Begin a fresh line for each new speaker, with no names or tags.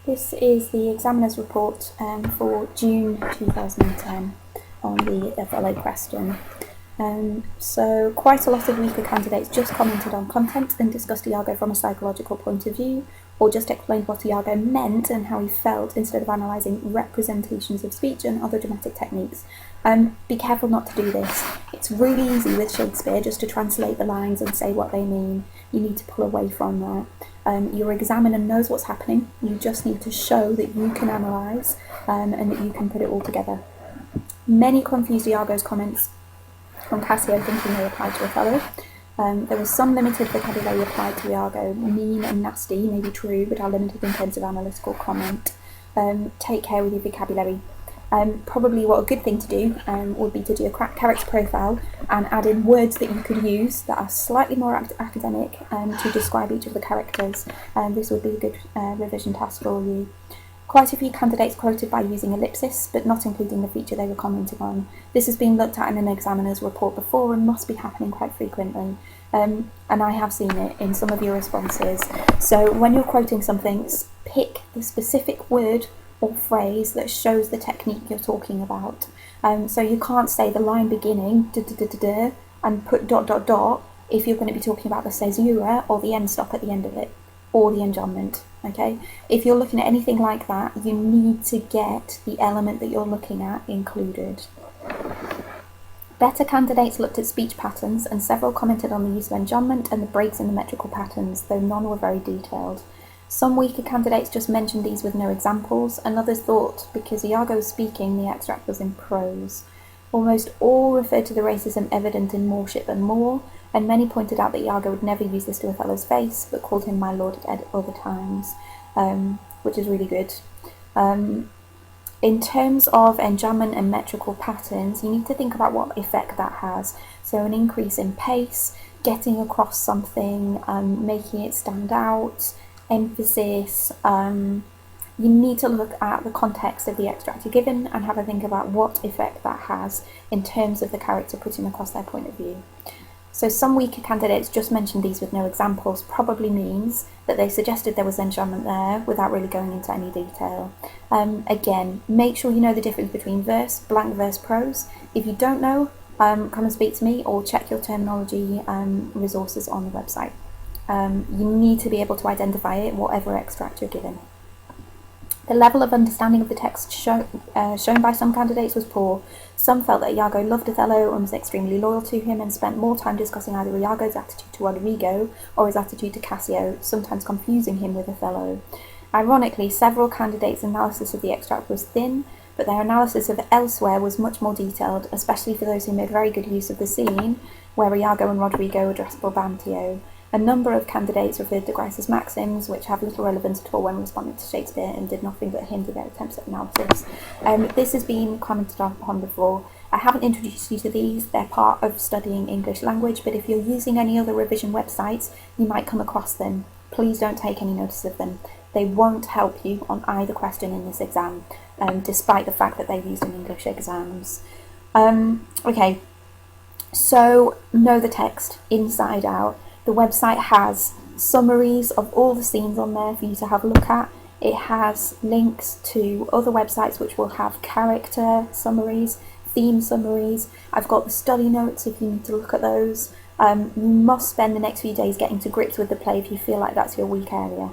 This is the examiner's report for June 2010 on the Othello question. So quite a lot of weaker candidates just commented on content and discussed Iago from a psychological point of view, or just explained what Iago meant and how he felt instead of analysing representations of speech and other dramatic techniques. Be careful not to do this. It's really easy with Shakespeare just to translate the lines and say what they mean. You need to pull away from that. Your examiner knows what's happening. You just need to show that you can analyse and that you can put it all together. Many confused Iago's comments from Cassio thinking they applied to Othello. There was some limited vocabulary applied to Iago. Mean and nasty may be true, but are limited in terms of analytical comment. Take care with your vocabulary. Probably what a good thing to do would be to do a character profile and add in words that you could use that are slightly more academic to describe each of the characters. This would be a good revision task for you. Quite a few candidates quoted by using ellipsis, but not including the feature they were commenting on. This has been looked at in an examiner's report before and must be happening quite frequently. And I have seen it in some of your responses. So when you're quoting something, pick the specific word or phrase that shows the technique you're talking about. So you can't say the line beginning and put ... if you're going to be talking about the caesura or the end stop at the end of it, or the enjambment. Okay, if you're looking at anything like that, you need to get the element that you're looking at included. Better candidates looked at speech patterns, and several commented on the use of enjambment and the breaks in the metrical patterns, though none were very detailed. Some weaker candidates just mentioned these with no examples, and others thought because Iago was speaking, the extract was in prose. Almost all referred to the racism evident in moreship and more, and many pointed out that Iago would never use this to Othello's face, but called him my lord at other times, which is really good. In terms of enjambment and metrical patterns, you need to think about what effect that has. So an increase in pace, getting across something, making it stand out, emphasis. You need to look at the context of the extract you're given and have a think about what effect that has in terms of the character putting across their point of view. So some weaker candidates just mentioned these with no examples probably means that they suggested there was enjambment there without really going into any detail. Again, make sure you know the difference between verse, blank verse, prose. If you don't know, come and speak to me or check your terminology resources on the website. You need to be able to identify it, whatever extract you're given. The level of understanding of the text shown by some candidates was poor. Some felt that Iago loved Othello and was extremely loyal to him and spent more time discussing either Iago's attitude to Roderigo or his attitude to Cassio, sometimes confusing him with Othello. Ironically, several candidates' analysis of the extract was thin, but their analysis of elsewhere was much more detailed, especially for those who made very good use of the scene where Iago and Roderigo addressed Brabantio. A number of candidates referred to Grice's maxims, which have little relevance at all when responding to Shakespeare and did nothing but hinder their attempts at analysis. This has been commented upon before. I haven't introduced you to these, they're part of studying English language, but if you're using any other revision websites, you might come across them. Please don't take any notice of them. They won't help you on either question in this exam, despite the fact that they're used in English exams. Okay, so know the text inside out. The website has summaries of all the scenes on there for you to have a look at. It has links to other websites which will have character summaries, theme summaries. I've got the study notes if you need to look at those. You must spend the next few days getting to grips with the play if you feel like that's your weak area.